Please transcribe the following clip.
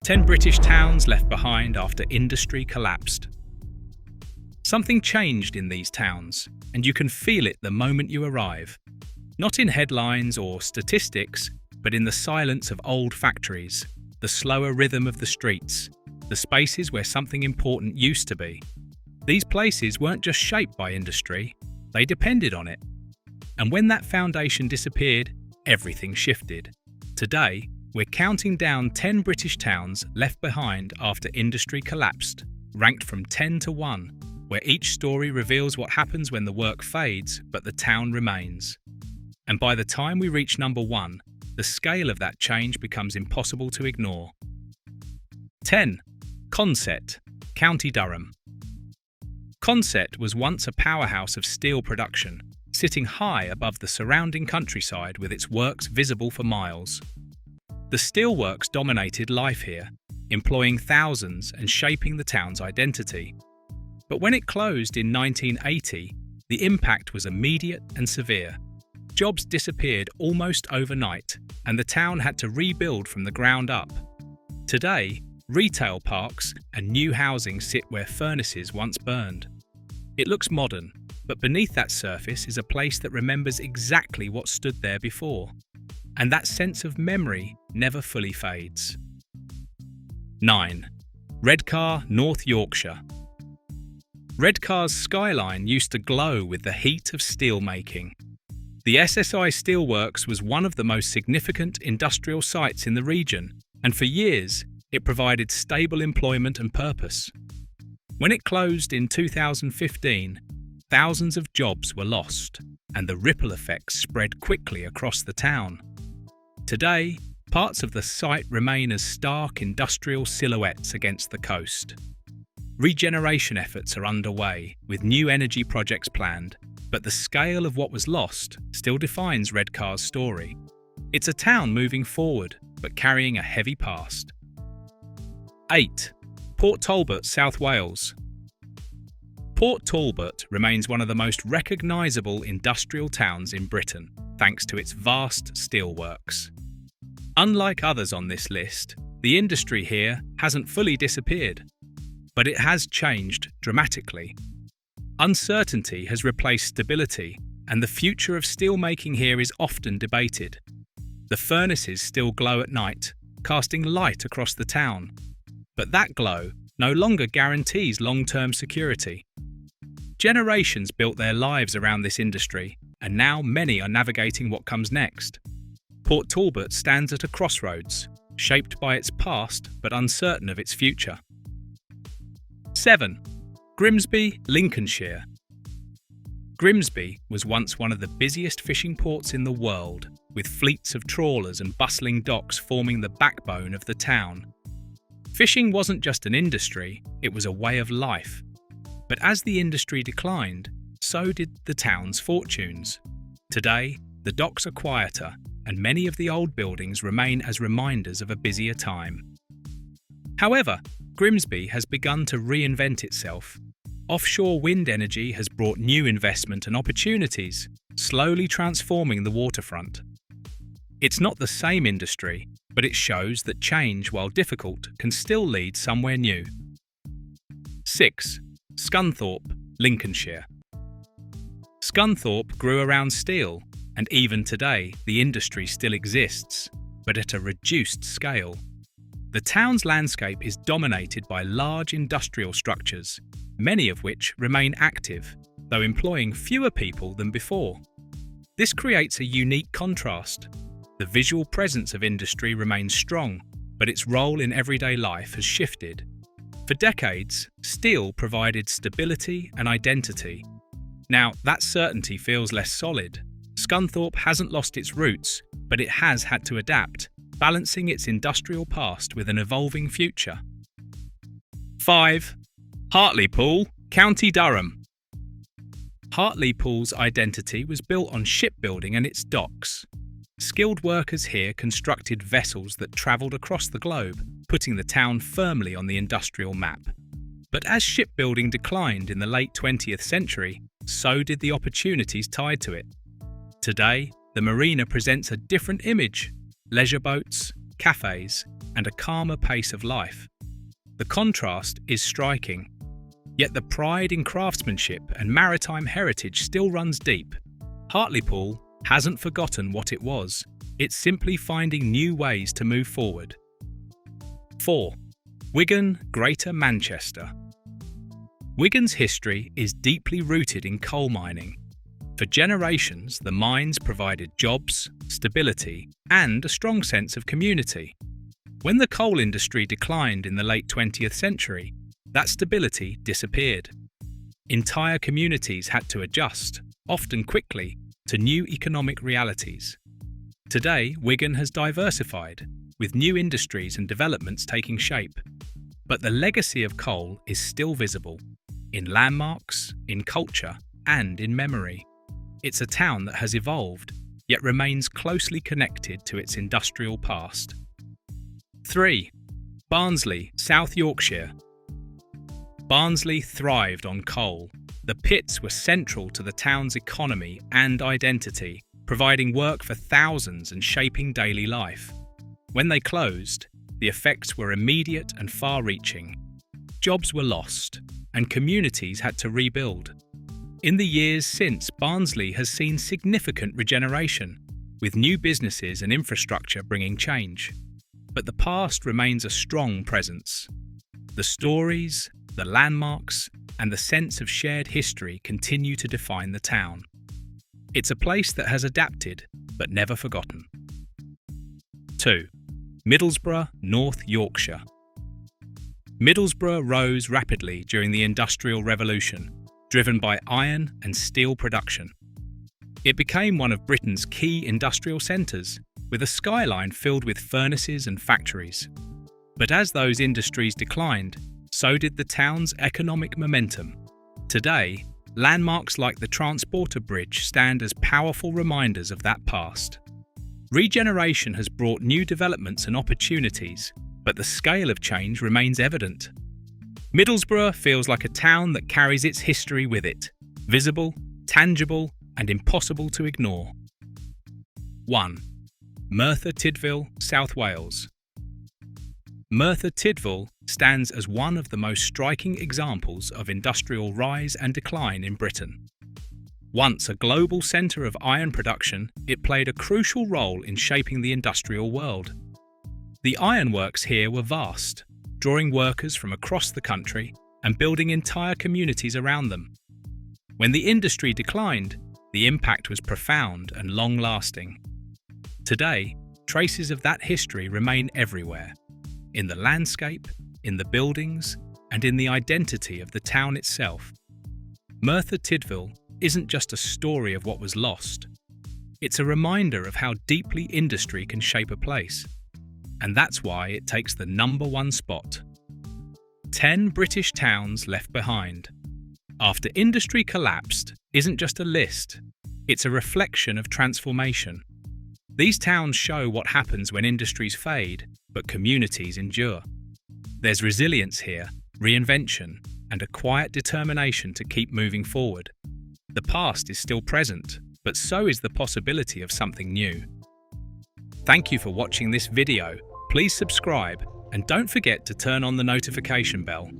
10 British towns left behind after industry collapsed. Something changed in these towns, and you can feel it the moment you arrive. Not in headlines or statistics, but in the silence of old factories, the slower rhythm of the streets, the spaces where something important used to be. These places weren't just shaped by industry, they depended on it. And when that foundation disappeared, everything shifted. Today, we're counting down 10 British towns left behind after industry collapsed, ranked from 10 to 1, where each story reveals what happens when the work fades but the town remains. And by the time we reach number 1, the scale of that change becomes impossible to ignore. 10. Consett, County Durham. Consett was once a powerhouse of steel production, sitting high above the surrounding countryside with its works visible for miles. The steelworks dominated life here, employing thousands and shaping the town's identity. But when it closed in 1980, the impact was immediate and severe. Jobs disappeared almost overnight, and the town had to rebuild from the ground up. Today, retail parks and new housing sit where furnaces once burned. It looks modern, but beneath that surface is a place that remembers exactly what stood there before. And that sense of memory never fully fades. 9. Redcar, North Yorkshire. Redcar's skyline used to glow with the heat of steelmaking. The SSI Steelworks was one of the most significant industrial sites in the region, and for years, it provided stable employment and purpose. When it closed in 2015, thousands of jobs were lost, and the ripple effects spread quickly across the town. Today, parts of the site remain as stark industrial silhouettes against the coast. Regeneration efforts are underway, with new energy projects planned, but the scale of what was lost still defines Redcar's story. It's a town moving forward, but carrying a heavy past. 8. Port Talbot, South Wales. Port Talbot remains one of the most recognisable industrial towns in Britain, thanks to its vast steelworks. Unlike others on this list, the industry here hasn't fully disappeared, but it has changed dramatically. Uncertainty has replaced stability, and the future of steelmaking here is often debated. The furnaces still glow at night, casting light across the town. But that glow no longer guarantees long-term security. Generations built their lives around this industry, and now many are navigating what comes next. Port Talbot stands at a crossroads, shaped by its past but uncertain of its future. 7. Grimsby, Lincolnshire. Grimsby was once one of the busiest fishing ports in the world, with fleets of trawlers and bustling docks forming the backbone of the town. Fishing wasn't just an industry, it was a way of life. But as the industry declined, so did the town's fortunes. Today, the docks are quieter, and many of the old buildings remain as reminders of a busier time. However, Grimsby has begun to reinvent itself. Offshore wind energy has brought new investment and opportunities, slowly transforming the waterfront. It's not the same industry, but it shows that change, while difficult, can still lead somewhere new. 6. Scunthorpe, Lincolnshire. Scunthorpe grew around steel, and even today the industry still exists, but at a reduced scale. The town's landscape is dominated by large industrial structures, many of which remain active, though employing fewer people than before. This creates a unique contrast. The visual presence of industry remains strong, but its role in everyday life has shifted. For decades, steel provided stability and identity. Now, that certainty feels less solid. Scunthorpe hasn't lost its roots, but it has had to adapt, balancing its industrial past with an evolving future. 5. Hartlepool, County Durham. Hartlepool's identity was built on shipbuilding and its docks. Skilled workers here constructed vessels that travelled across the globe, putting the town firmly on the industrial map. But as shipbuilding declined in the late 20th century, so did the opportunities tied to it. Today, the marina presents a different image: leisure boats, cafes, and a calmer pace of life. The contrast is striking. Yet the pride in craftsmanship and maritime heritage still runs deep. Hartlepool hasn't forgotten what it was. It's simply finding new ways to move forward. 4. Wigan, Greater Manchester. Wigan's history is deeply rooted in coal mining. For generations, the mines provided jobs, stability, and a strong sense of community. When the coal industry declined in the late 20th century, that stability disappeared. Entire communities had to adjust, often quickly, to new economic realities. Today, Wigan has diversified, with new industries and developments taking shape. But the legacy of coal is still visible, in landmarks, in culture, and in memory. It's a town that has evolved, yet remains closely connected to its industrial past. 3. Barnsley, South Yorkshire. Barnsley thrived on coal. The pits were central to the town's economy and identity, providing work for thousands and shaping daily life. When they closed, the effects were immediate and far-reaching. Jobs were lost, and communities had to rebuild. In the years since, Barnsley has seen significant regeneration, with new businesses and infrastructure bringing change. But the past remains a strong presence. The stories, the landmarks, and the sense of shared history continue to define the town. It's a place that has adapted, but never forgotten. 2. Middlesbrough, North Yorkshire. Middlesbrough rose rapidly during the Industrial Revolution, driven by iron and steel production. It became one of Britain's key industrial centres, with a skyline filled with furnaces and factories. But as those industries declined, so did the town's economic momentum. Today, landmarks like the Transporter Bridge stand as powerful reminders of that past. Regeneration has brought new developments and opportunities, but the scale of change remains evident. Middlesbrough feels like a town that carries its history with it, visible, tangible, and impossible to ignore. 1. Merthyr Tydfil, South Wales. Merthyr Tydfil stands as one of the most striking examples of industrial rise and decline in Britain. Once a global centre of iron production, it played a crucial role in shaping the industrial world. The ironworks here were vast, drawing workers from across the country and building entire communities around them. When the industry declined, the impact was profound and long-lasting. Today, traces of that history remain everywhere, in the landscape, in the buildings, and in the identity of the town itself. Merthyr Tydfil isn't just a story of what was lost. It's a reminder of how deeply industry can shape a place. And that's why it takes the #1 spot. 10 British towns left behind. After industry collapsed isn't just a list, it's a reflection of transformation. These towns show what happens when industries fade, but communities endure. There's resilience here, reinvention, and a quiet determination to keep moving forward. The past is still present, but so is the possibility of something new. Thank you for watching this video. Please subscribe and don't forget to turn on the notification bell.